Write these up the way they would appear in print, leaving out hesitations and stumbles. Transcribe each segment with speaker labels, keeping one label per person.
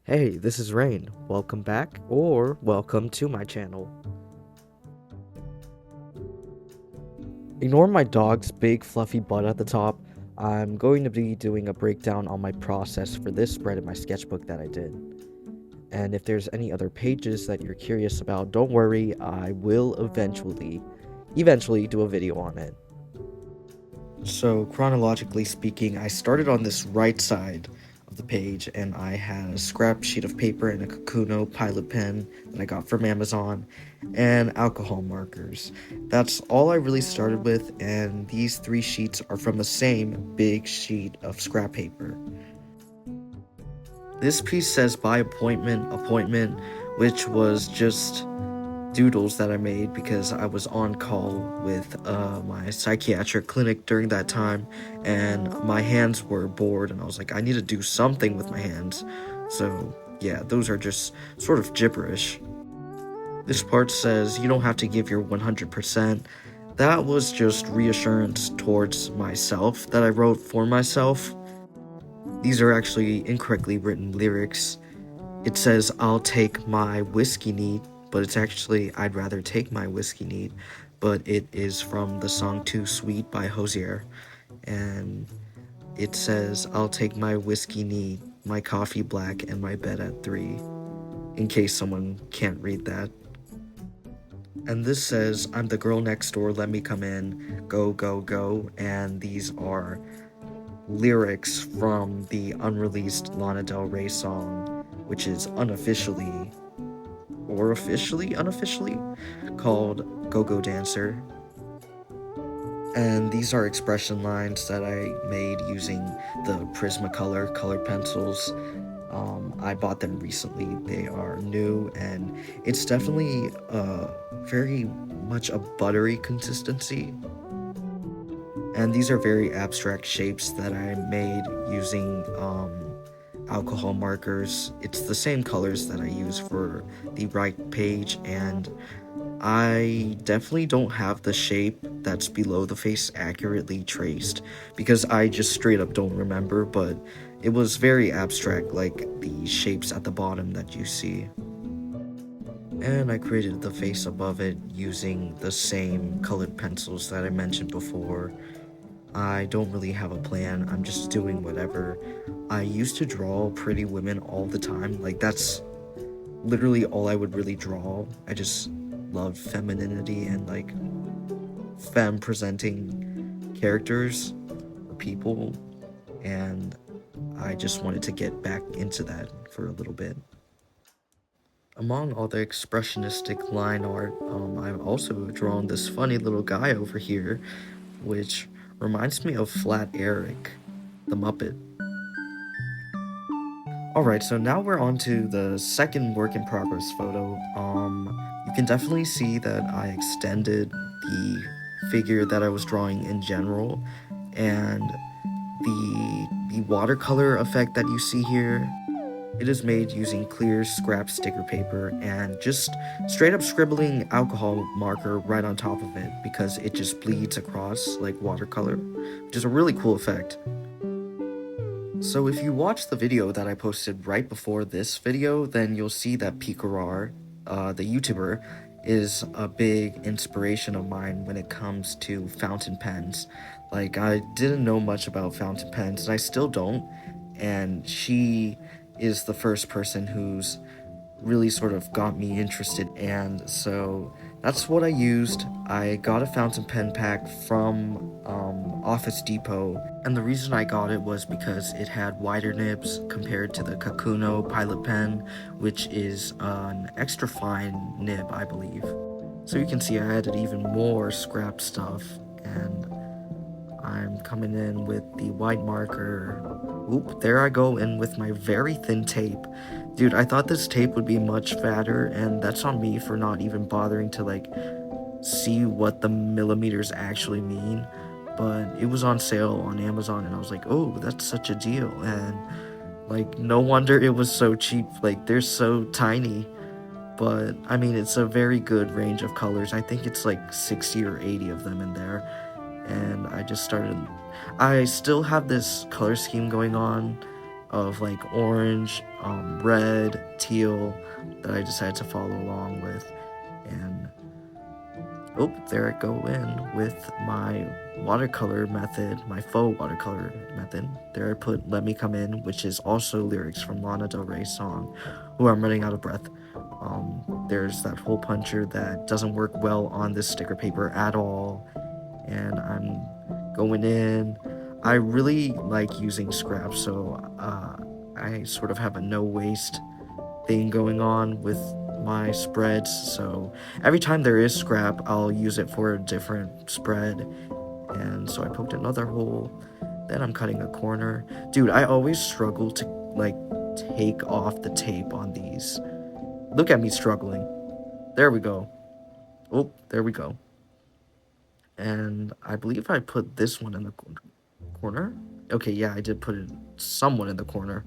Speaker 1: Hey, this is Rain. Welcome back, or welcome to my channel. Ignore my dog's big fluffy butt at the top. I'm going to be doing a breakdown on my process for this spread in my sketchbook that I did. And if there's any other pages that you're curious about, don't worry, I will eventually do a video on it. So chronologically speaking, I started on this right side of the page and I had a scrap sheet of paper and a Kakuno pilot pen that I got from Amazon and alcohol markers. That's all I really started with, and these three sheets are from the same big sheet of scrap paper. This piece says by appointment, which was just doodles that I made because I was on call with my psychiatric clinic during that time, and my hands were bored and I was like, I need to do something with my hands. So yeah, those are just sort of gibberish. This part says you don't have to give your 100%. That was just reassurance towards myself that I wrote for myself. These are actually incorrectly written lyrics. It says I'll take my whiskey neat, but it's actually I'd rather take my whiskey neat, but it is from the song Too Sweet by Hosier, and it says I'll take my whiskey neat, my coffee black, and my bed at 3, in case someone can't read that. And this says I'm the girl next door, let me come in, go, go, go, and these are lyrics from the unreleased Lana Del Rey song, which is unofficially called Go-Go Dancer. And these are expression lines that I made using the Prismacolor colored pencils. I bought them recently. They are new, and it's definitely very much a buttery consistency. And these are very abstract shapes that I made using alcohol markers. It's the same colors that I use for the right page, and I definitely don't have the shape that's below the face accurately traced because I just straight up don't remember, but it was very abstract, like the shapes at the bottom that you see. And I created the face above it using the same colored pencils that I mentioned before. I don't really have a plan, I'm just doing whatever. I used to draw pretty women all the time, like that's literally all I would really draw. I just love femininity and like femme presenting characters or people, and I just wanted to get back into that for a little bit. Among all the expressionistic line art, I've also drawn this funny little guy over here, which reminds me of Flat Eric, the Muppet. Alright, so now we're on to the second work in progress photo. You can definitely see that I extended the figure that I was drawing in general, and the watercolor effect that you see here, it is made using clear scrap sticker paper and just straight up scribbling alcohol marker right on top of it because it just bleeds across like watercolor, which is a really cool effect. So if you watch the video that I posted right before this video, then you'll see that Pikarar, the YouTuber, is a big inspiration of mine when it comes to fountain pens. Like, I didn't know much about fountain pens, and I still don't, and she is the first person who's really sort of got me interested, and so that's what I used. I got a fountain pen pack from Office Depot, and the reason I got it was because it had wider nibs compared to the Kakuno pilot pen, which is an extra fine nib, I believe. So you can see I added even more scrap stuff, and I'm coming in with the white marker. Oop, there I go in with my very thin tape. Dude, I thought this tape would be much fatter, and that's on me for not even bothering to, like, see what the millimeters actually mean. But it was on sale on Amazon, and I was like, oh, that's such a deal. And, like, no wonder it was so cheap. Like, they're so tiny. But, I mean, it's a very good range of colors. I think it's, like, 60 or 80 of them in there. And I just started... I still have this color scheme going on of like orange, red, teal that I decided to follow along with. And oh, there I go in with my watercolor method, my faux watercolor method. There I put Let Me Come In, which is also lyrics from Lana Del Rey's song, Ooh, I'm Running Out of Breath. There's that hole puncher that doesn't work well on this sticker paper at all, and I'm going in. I really like using scraps, so I sort of have a no waste thing going on with my spreads. So every time there is scrap, I'll use it for a different spread. And so I poked another hole. Then I'm cutting a corner. Dude, I always struggle to like take off the tape on these. Look at me struggling. There we go. Oh, there we go. And I believe I put this one in the corner. Okay, yeah, I did put it somewhat in the corner.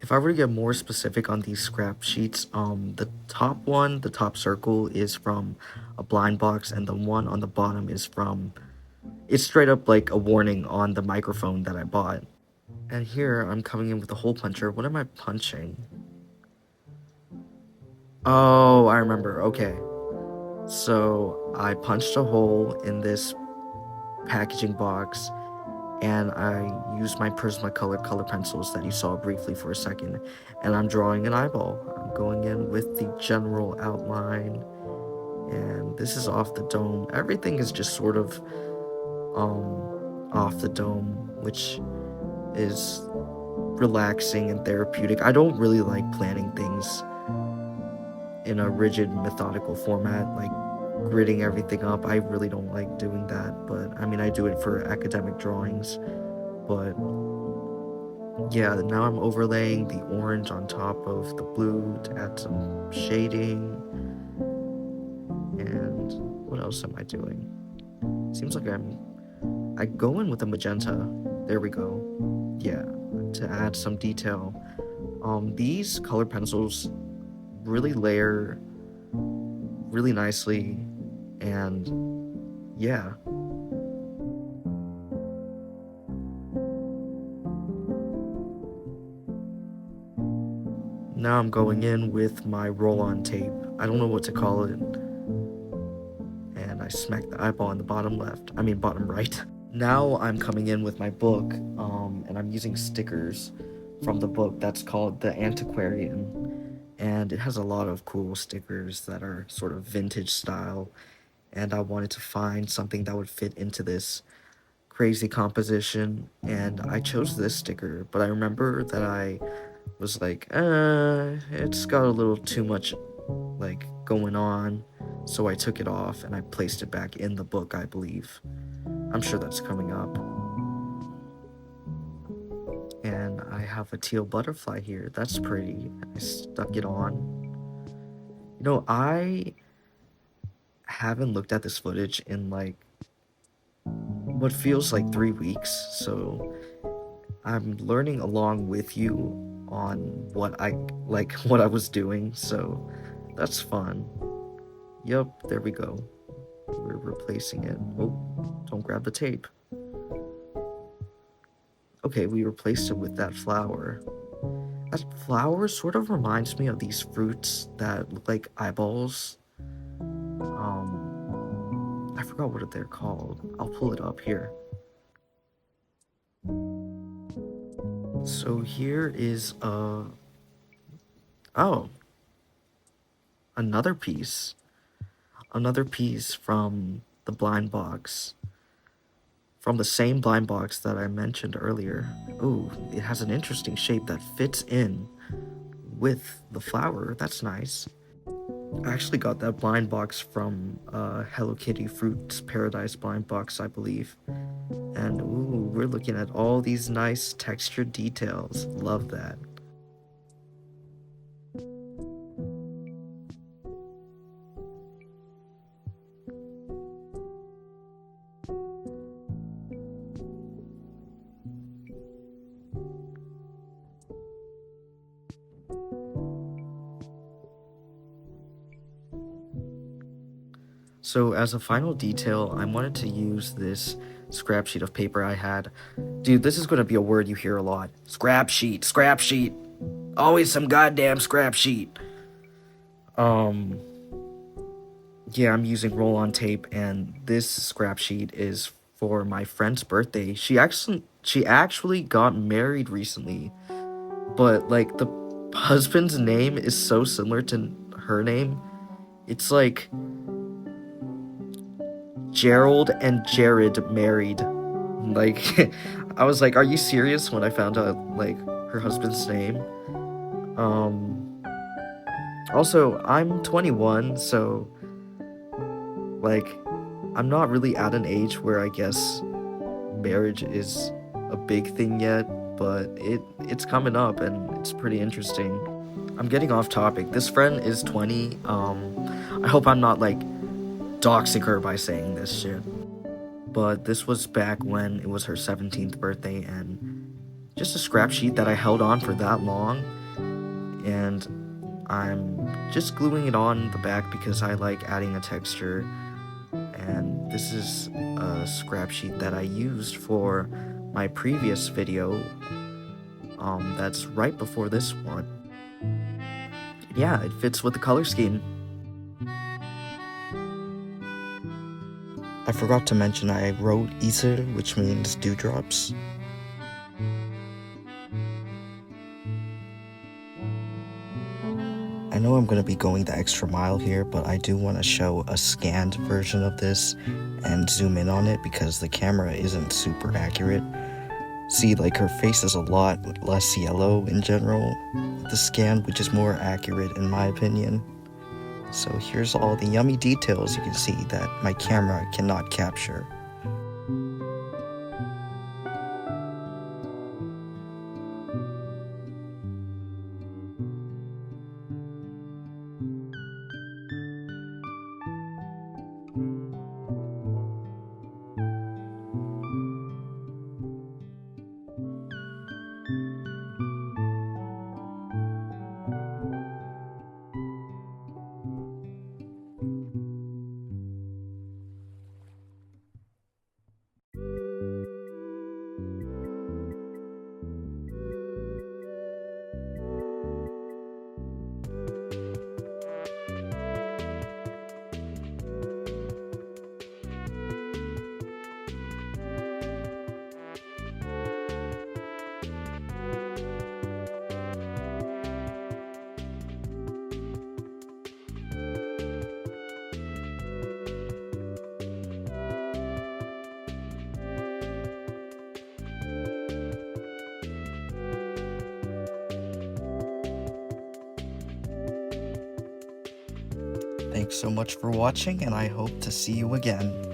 Speaker 1: If I were to get more specific on these scrap sheets, the top one, the top circle, is from a blind box, and the one on the bottom is from, it's straight up like a warning on the microphone that I bought. And here I'm coming in with a hole puncher. What am I punching? Oh, I remember. Okay. So I punched a hole in this packaging box, and I use my Prismacolor color pencils that you saw briefly for a second, and I'm drawing an eyeball. I'm going in with the general outline, and this is off the dome. Everything is just sort of off the dome, which is relaxing and therapeutic. I don't really like planning things in a rigid, methodical format, like gridding everything up. I really don't like doing that, but I mean, I do it for academic drawings. But yeah, now I'm overlaying the orange on top of the blue to add some shading. And what else am I doing? Seems like I go in with a magenta. There we go. Yeah, to add some detail. These color pencils really layer really nicely, and yeah. Now I'm going in with my roll-on tape. I don't know what to call it. And I smack the eyeball in the bottom left. I mean bottom right. Now I'm coming in with my book, and I'm using stickers from the book that's called The Antiquarian. And it has a lot of cool stickers that are sort of vintage style. And I wanted to find something that would fit into this crazy composition, and I chose this sticker, but I remember that I was like, it's got a little too much like going on, so I took it off and I placed it back in the book, I believe. I'm sure that's coming up. And I have a teal butterfly here. That's pretty. I stuck it on. You know, I haven't looked at this footage in like what feels like 3 weeks, so I'm learning along with you on what I like, what I was doing, so that's fun. Yup, there we go. We're replacing it. Oh, don't grab the tape. Okay, we replaced it with that flower. That flower sort of reminds me of these fruits that look like eyeballs. I forgot what they're called. I'll pull it up here. So here is oh, another piece from the blind box, from the same blind box that I mentioned earlier. Ooh, it has an interesting shape that fits in with the flower. That's nice. I actually got that blind box from Hello Kitty Fruits Paradise blind box, I believe. And ooh, we're looking at all these nice textured details. Love that. So as a final detail, I wanted to use this scrap sheet of paper I had. Dude, this is gonna be a word you hear a lot. Scrap sheet, scrap sheet. Always some goddamn scrap sheet. Yeah, I'm using roll-on tape, and this scrap sheet is for my friend's birthday. She actually got married recently, but like the husband's name is so similar to her name. It's like Gerald and Jared married. Like, I was like, are you serious when I found out like her husband's name? Also, I'm 21, so like I'm not really at an age where I guess marriage is a big thing yet, but it's coming up and it's pretty interesting. I'm getting off topic. This friend is 20. I hope I'm not like doxing her by saying this shit. But this was back when it was her 17th birthday, and just a scrap sheet that I held on for that long, and I'm just gluing it on the back because I like adding a texture. And this is a scrap sheet that I used for my previous video, that's right before this one. Yeah, it fits with the color scheme. I forgot to mention I wrote Isir, which means dewdrops. I know I'm going to be going the extra mile here, but I do want to show a scanned version of this and zoom in on it because the camera isn't super accurate. See, like her face is a lot less yellow in general, the scan, which is more accurate in my opinion. So here's all the yummy details you can see that my camera cannot capture. Thanks so much for watching, and I hope to see you again.